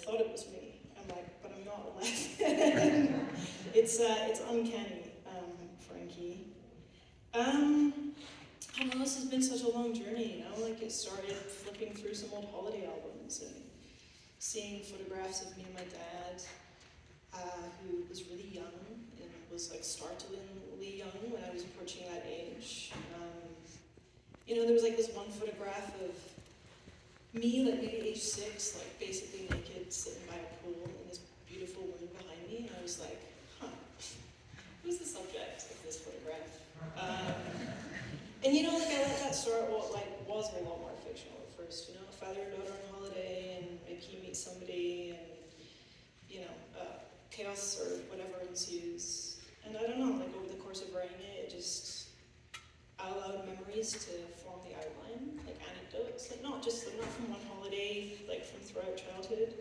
thought it was me. I'm like, but I'm not 11. It's uncanny, Frankie. I don't know, this has been such a long journey, you know? Like, it started flipping through some old holiday albums and seeing photographs of me and my dad, who was really young and was like startlingly young when I was approaching that age. You know, there was like this one photograph of me, like maybe age 6, like basically naked, sitting by a pool in this beautiful room behind me, and I was like, huh, who's the subject of this photograph? And you know, like I let that start what like was a lot more fictional at first, you know, a father and daughter on holiday, and maybe he meets somebody, and you know, chaos or whatever ensues. And I don't know, like over the course of writing it, I allowed memories to form the outline, like anecdotes, like not from one holiday, like from throughout childhood.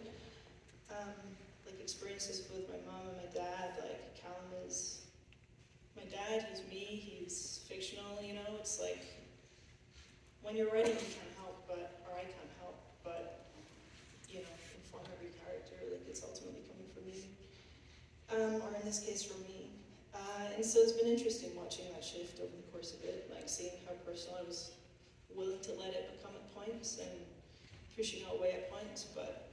Like experiences with my mom and my dad, like Callum is my dad, he's me, he's fictional, you know, it's like when you're writing you can't help but, or I can't help but, you know, inform every character, like it's ultimately coming from me. Or in this case from me. And so it's been interesting watching that shift over the course of it, like seeing how personal I was willing to let it become at points and pushing it away at points, but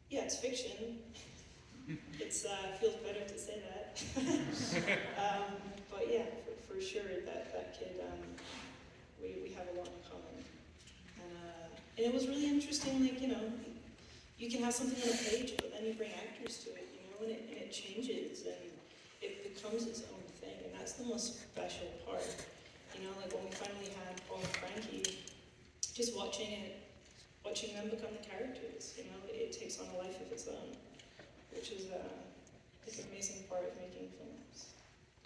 yeah, it's fiction. It feels better to say that. But yeah, for sure, that kid, we have a lot in common. And it was really interesting, like, you know, you can have something on a page, but then you bring actors to it, you know, and it changes, and it becomes its own thing, and that's the most special part. You know, like when we finally had Paul and Frankie, just watching them become the characters, you know, it takes on a life of its own, which is like an amazing part of making films.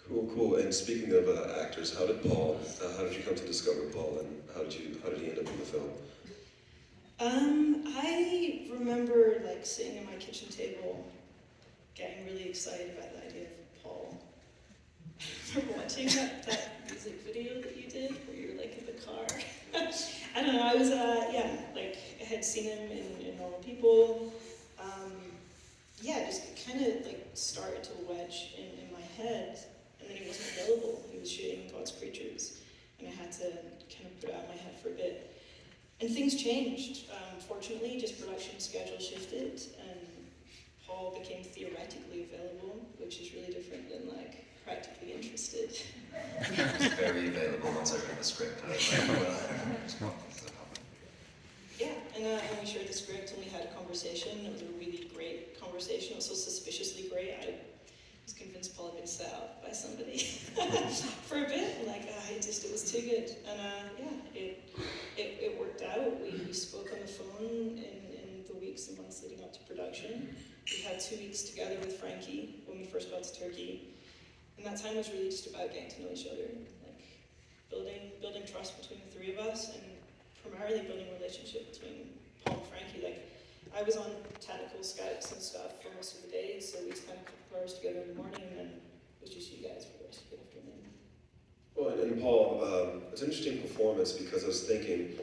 Cool. And speaking of actors, how did you come to discover Paul, and how did he end up in the film? I remember like sitting at my kitchen table, getting really excited about the idea of Paul. For watching that music video that you did, where you were like in the car. I don't know, I was, like I had seen him in Normal People. Just kind of like started to wedge in my head, and then he wasn't available. He was shooting God's Creatures, and I had to kind of put it out of my head for a bit. And things changed. Fortunately, just production schedule shifted, and Paul became theoretically available, which is really different than like practically interested. I was very available once I read the script. I was like, well, it's not. Yeah, and we shared the script and we had a conversation. It was a really great conversation. It was so suspiciously great. I was convinced Paul had been set up by somebody for a bit. Like, it was too good. And it worked out. We spoke on the phone in the weeks and months leading up to production. We had 2 weeks together with Frankie when we first got to Turkey. And that time was really just about getting to know each other, like building trust between the three of us, and primarily building a relationship between Paul and Frankie. Like, I was on technical scouts and stuff for most of the day, so we'd spend a couple hours together in the morning, and then it was just you guys for the rest of the afternoon. Well, and Paul, it's an interesting performance because I was thinking,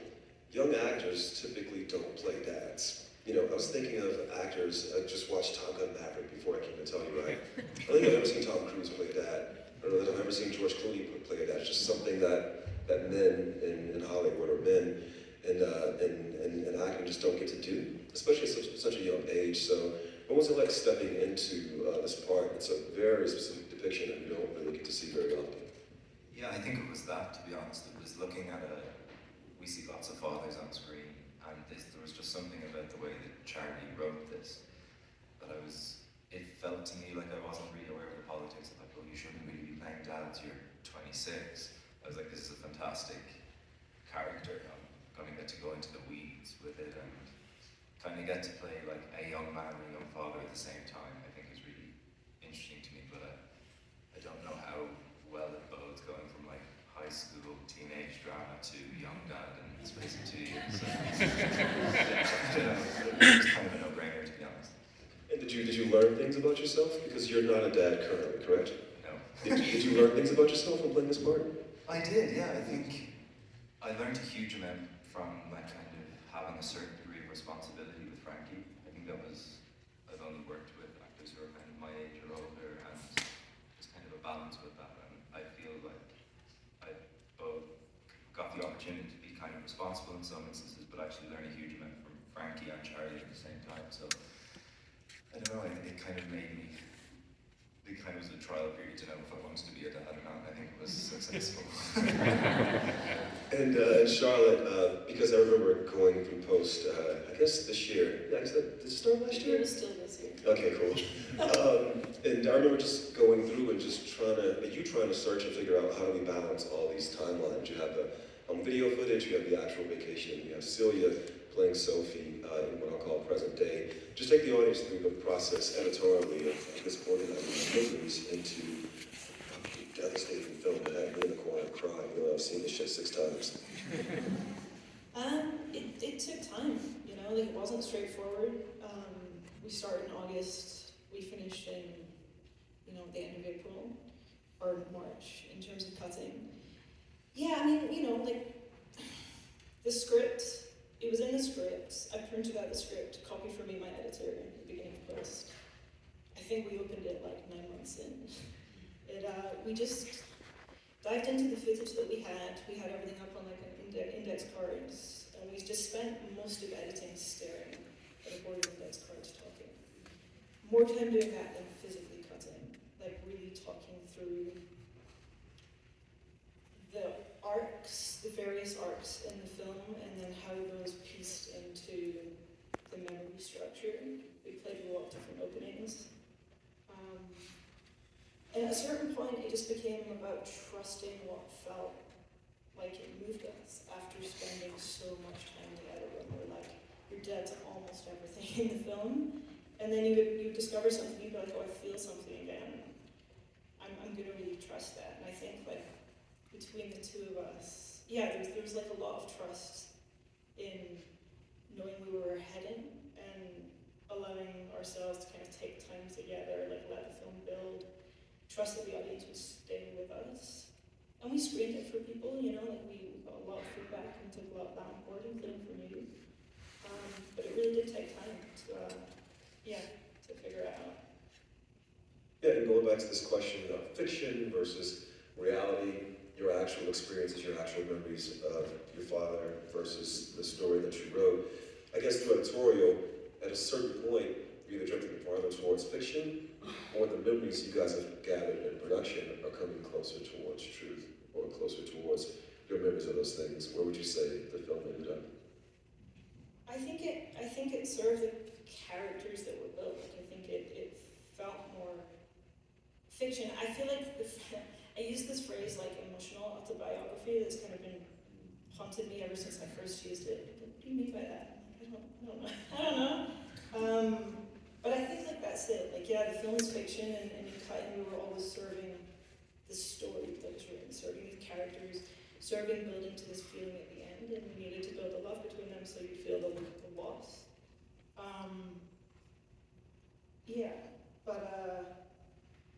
young actors typically don't play dads. You know, I was thinking of actors, I just watched Top Gun Maverick before I came to Telluride. I don't think I've ever seen Tom Cruise play a dad. I don't know that I've ever seen George Clooney play a dad. It's just something that men in Hollywood, or men in acting, just don't get to do, especially at such a young age. So what was it like stepping into this part? It's a very specific depiction that we don't really get to see very often. Yeah, I think it was that, to be honest. It was looking at we see lots of fathers on screen, and there was just something about the way that Charlie wrote this, that it felt to me like I wasn't really aware of the politics. I'm like, oh, you shouldn't really be playing dads, you're 26. I was like, this is a fantastic character. I'm going to get to go into the weeds with it and kind of get to play like a young man and a young father at the same time. I think is really interesting to me, but I don't know how well it bodes going from like high school teenage drama to young dad in the space of 2 years. So, it's kind of a no-brainer, to be honest. And did you learn things about yourself? Because you're not a dad currently, correct? No. Did you learn things about yourself when playing this part? I did, yeah. I think I learned a huge amount from like kind of having a certain degree of responsibility with Frankie. I think that was kind of responsible in some instances, but actually learn a huge amount from Frankie and Charlie at the same time. So I don't know, it kind of made me, it kind of was a trial period to know if I wanted to be a dad or not. I think it was successful. And Charlotte, because I remember going through post, I guess this year. Yeah, did it start last year? It was still this year. Okay, cool. And I remember just going through and just trying to search and figure out how do we balance all these timelines. You have the video footage, you have the actual vacation, you have Celia playing Sophie in what I'll call present day. Just take the audience through the process editorially of this organizing movies into a devastating film that had me in the corner crying. You know, I've seen this shit 6 times. It took time, you know, like it wasn't straightforward. We started in August, we finished in, you know, the end of April, or March, in terms of cutting. Yeah, I mean, you know, like, the script, it was in the script, I printed out the script, copy for me, my editor, at the beginning of post. I think we opened it like 9 months in. We just dived into the footage that we had everything up on like an index cards, and we just spent most of editing staring at a board of index cards talking. More time doing that than physically cutting, like really talking through the arcs, the various arcs in the film, and then how those pieced into the memory structure. We played a lot of different openings. And at a certain point, it just became about trusting what felt like it moved us after spending so much time in the edit room. Where like, you're dead to almost everything in the film, and then you would discover something, you'd be like, oh, I feel something again. I'm gonna really trust that. And I think like, between the two of us, yeah, there was like a lot of trust in knowing we were heading and allowing ourselves to kind of take time together, like let the film build, trust that the audience would stay with us. And we screened it for people, you know, like we got a lot of feedback and took a lot of that on board, including from you. But it really did take time to figure it out. Yeah, and going back to this question of fiction versus reality, your actual experiences, your actual memories of your father versus the story that you wrote. I guess through editorial, at a certain point, you're either drifting farther towards fiction, or the memories you guys have gathered in production are coming closer towards truth, or closer towards your memories of those things. Where would you say the film ended up? I think it served the characters that were built. Like, I think it felt more fiction. I feel like I use this phrase like emotional autobiography that's kind of been haunted me ever since I first used it. What do you mean by that? I don't know. But I think like that's it. Like, yeah, the film is fiction, and in cutting we were always serving the story that was written, serving the characters, serving building to this feeling at the end, and we needed to build a love between them so you feel the loss. Yeah, but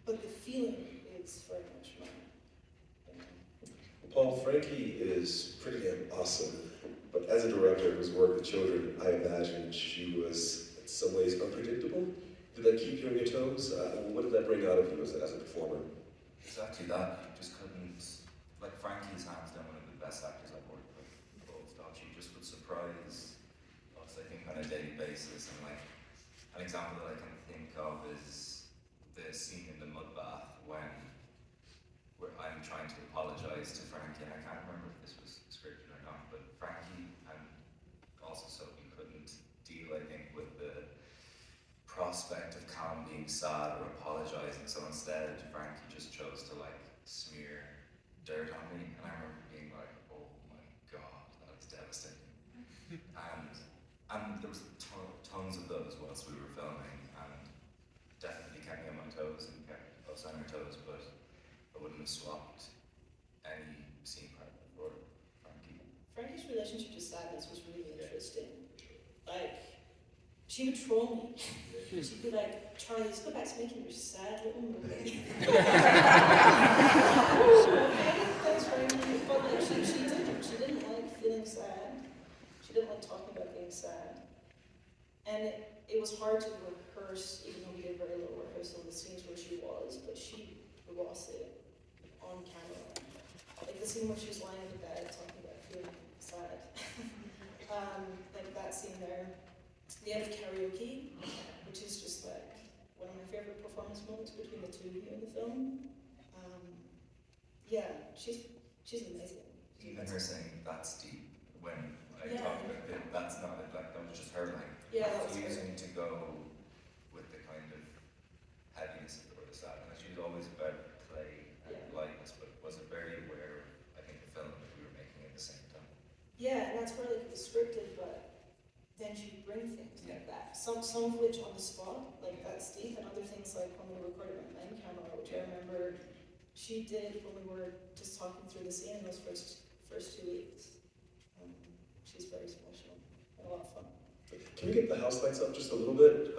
the feeling is very much mine. Paul, Frankie is pretty damn awesome, but as a director who's worked with children, I imagine she was in some ways unpredictable. Did that keep you on your toes? What did that bring out of you as a performer? Exactly that. You just couldn't, like Frankie's hands down one of the best actors I've worked with. Full stop. She just would surprise us, I think, on a daily basis. And like, an example that I can think of is the scene in the mud bath when I'm trying to apologize to Frankie, and I can't remember if this was scripted or not, but Frankie and also Sophie couldn't deal, I think, with the prospect of Callum being sad or apologizing, so instead Frankie just chose to like smear dirt on me, and I remember being like, oh my god, that is devastating. And there was tons of those whilst we were filming, and definitely kept me on my toes and kept us on our toes, but I wouldn't have swapped any scene partner for Frankie. Frankie's relationship to sadness was really interesting. Like, she would troll me. She'd be like, Charlie, let's go back to making your sad little movie. Thanks, Frankie. But like, she didn't like feeling sad. She didn't like talking about being sad. And it was hard to rehearse, even though we did very little rehearsal of the scenes where she was, but she was it on camera. Like the scene where she was lying in the bed talking about feeling sad. Like that scene there. The end of karaoke, which is just like one of my favorite performance moments between the two of you in the film. Yeah, she's amazing. Even her saying that's deep when I Yeah. talked about it, that's not it, like that was just her like Yeah, that was her. refusing to go with the kind of heaviness or the sadness. She was always about play and Yeah. lightness, but wasn't very aware of, I think, the film that we were making at the same time. Yeah, and that's where like it was scripted, but then she'd bring things like that. Some of which on the spot, like that's deep, and other things like when we recorded on main camera, which I remember she did when we were just talking through the scene in those first 2 weeks. She's very special and a lot of fun. Can we get the house lights up just a little bit?